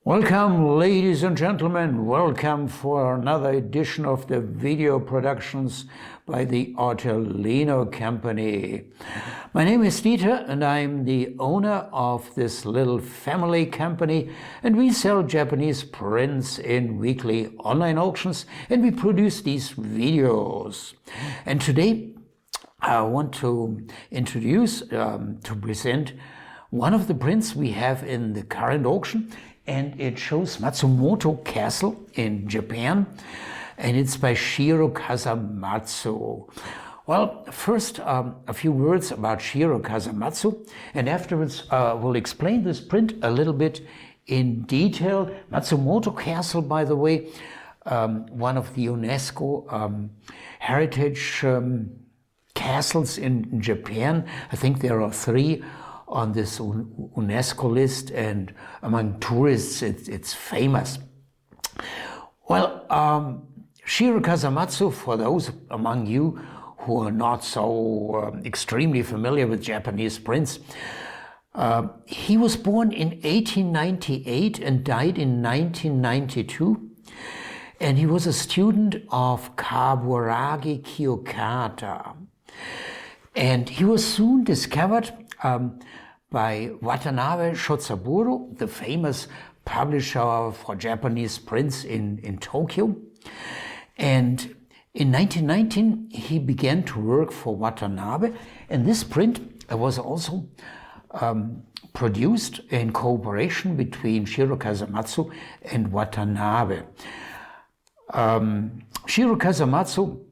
Welcome, ladies and gentlemen. Welcome for another edition of the video productions by the Artelino company. My name is Dieter and I'm the owner of this little family company, and we sell Japanese prints in weekly online auctions and we produce these videos. And today I want to introduce, to present one of the prints we have in the current auction. And it shows Matsumoto Castle in Japan, and it's by Shiro Kasamatsu. Well, first a few words about Shiro Kasamatsu, and afterwards we'll explain this print a little bit in detail. Matsumoto Castle, by the way, one of the UNESCO heritage castles in Japan. I think there are 3 on this UNESCO list, and among tourists it's famous. Well, Shiro Kasamatsu, for those among you who are not so extremely familiar with Japanese prints, he was born in 1898 and died in 1992, and he was a student of Kaburagi Kiyokata. And he was soon discovered by Watanabe Shotsaburo, the famous publisher for Japanese prints in Tokyo. And in 1919, he began to work for Watanabe, and this print was also produced in cooperation between Shiro Kasamatsu and Watanabe. Shiro Kasamatsu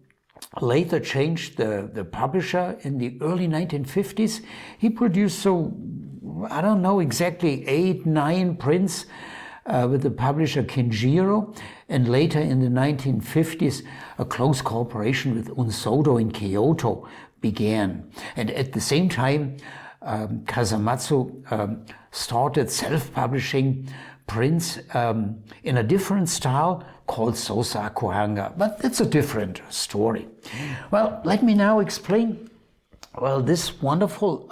later changed the publisher in the early 1950s. He produced, I don't know exactly, 8-9 prints with the publisher Kinjiro, and later in the 1950s a close cooperation with Unsodo in Kyoto began. And at the same time Kasamatsu started self-publishing prints in a different style called Sosakuhanga, but that's a different story. Well, let me now explain, this wonderful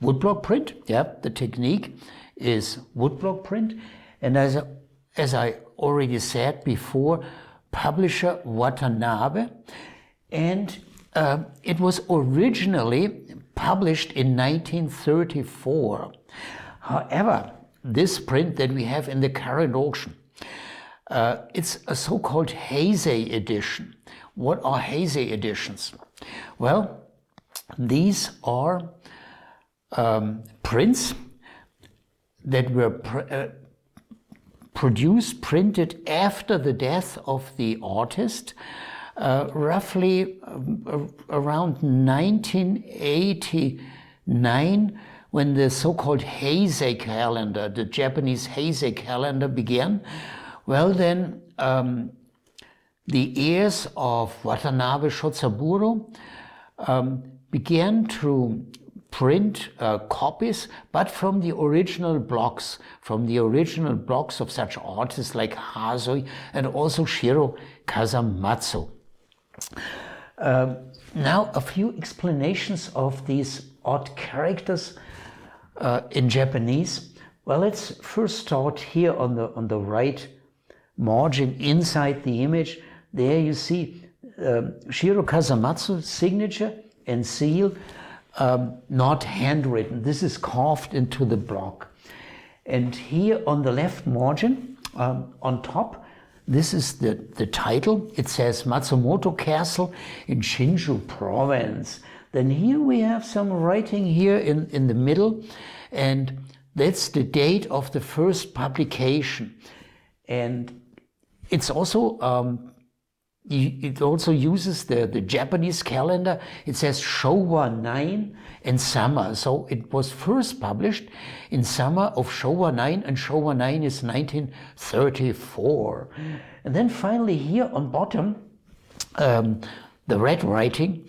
woodblock print. The technique is woodblock print, and as I already said before, publisher Watanabe, and it was originally published in 1934. However, this print that we have in the current auction, it's a so-called Heisei edition. What are Heisei editions? Well, these are prints that were printed after the death of the artist, roughly around 1989, when the so-called Heisei calendar, the Japanese Heisei calendar began. Well, then the heirs of Watanabe Shotsaburo began to print copies, but from the original blocks, of such artists like Heisei and also Shiro Kasamatsu. Now, a few explanations of these odd characters in Japanese. Well, let's first start here on the right margin inside the image. There you see Shiro Kasamatsu's signature and seal, not handwritten. This is carved into the block. And here on the left margin, on top, this is the title. It says Matsumoto Castle in Shinju Province. Then here we have some writing here in the middle, and that's the date of the first publication. And it's also it also uses the Japanese calendar. It says Showa 9 and summer. So it was first published in summer of Showa 9, and Showa 9 is 1934. And then finally here on bottom, the red writing,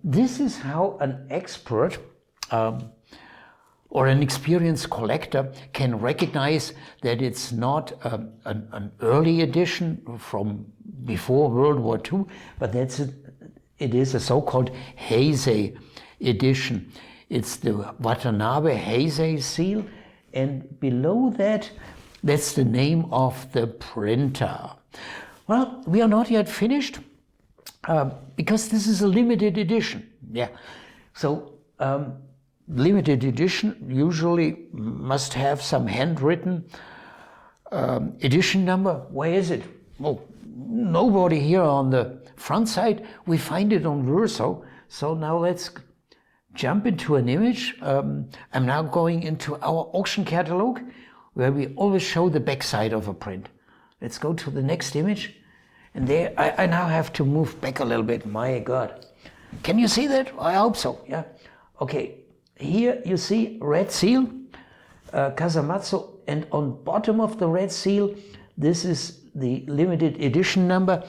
this is how an expert or an experienced collector can recognize that it's not an early edition from before World War II, but it is a so-called Heisei edition. It's the Watanabe Heisei seal, and below that That's the name of the printer. Well, we are not yet finished because this is a limited edition. Yeah. So limited edition usually must have some handwritten edition number. Where is it? Oh, nobody here on the front side. We find it on Verso. So now let's jump into an image. I'm now going into our auction catalog where we always show the back side of a print. Let's go to the next image. And there, I now have to move back a little bit. My God. Can you see that? I hope so. Yeah. Okay. Here you see red seal, Kasamatsu, and on bottom of the red seal, this is the limited edition number.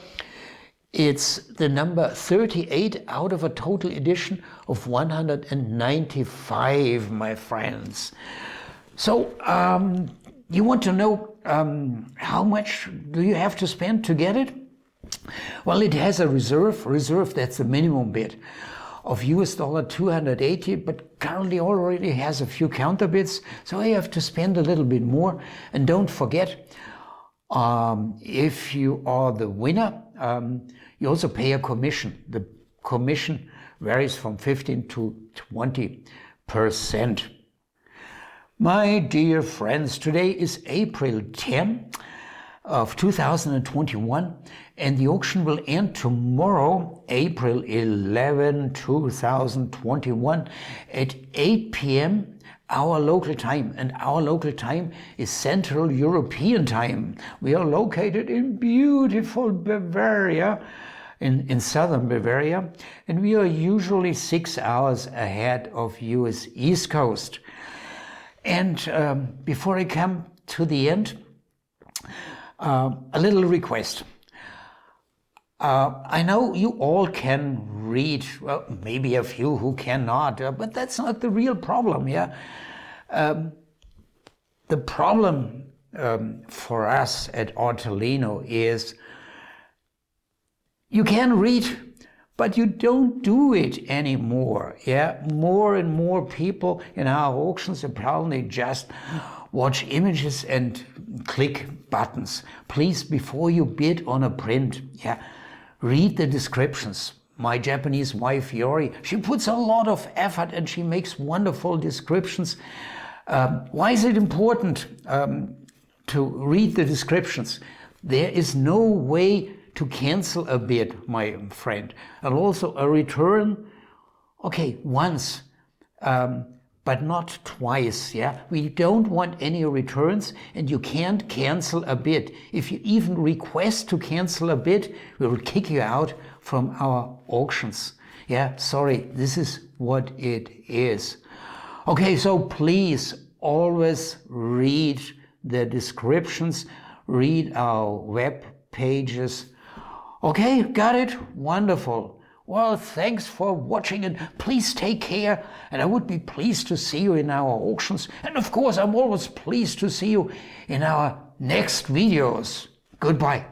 It's the number 38 out of a total edition of 195, my friends. So you want to know how much do you have to spend to get it? Well, it has a reserve, that's the minimum bid, of US dollar 280, but currently already has a few counter bids, so you have to spend a little bit more. And don't forget, if you are the winner, you also pay a commission. The commission varies from 15 to 20%. My dear friends, today is April 10 of 2021, and the auction will end tomorrow, April 11, 2021, at 8 p.m. our local time, and our local time is Central European time. We are located in beautiful Bavaria, in southern Bavaria, and we are usually 6 hours ahead of US East Coast. And before I come to the end, a little request. I know you all can read, well, maybe a few who cannot, but that's not the real problem, yeah? The problem for us at Artelino is you can read, but you don't do it anymore, yeah? More and more people in our auctions apparently just watch images and click buttons. Please, before you bid on a print, yeah, read the descriptions. My Japanese wife, Yori, she puts a lot of effort and she makes wonderful descriptions. Why is it important to read the descriptions? There is no way to cancel a bid, my friend. And also a return, okay, once, but not twice, yeah? We don't want any returns, and you can't cancel a bid. If you even request to cancel a bid, we will kick you out from our auctions. Yeah, sorry, this is what it is. Okay, so please always read the descriptions, read our web pages. Okay, got it? Wonderful. Well, thanks for watching, and please take care, and I would be pleased to see you in our auctions, and of course I'm always pleased to see you in our next videos. Goodbye.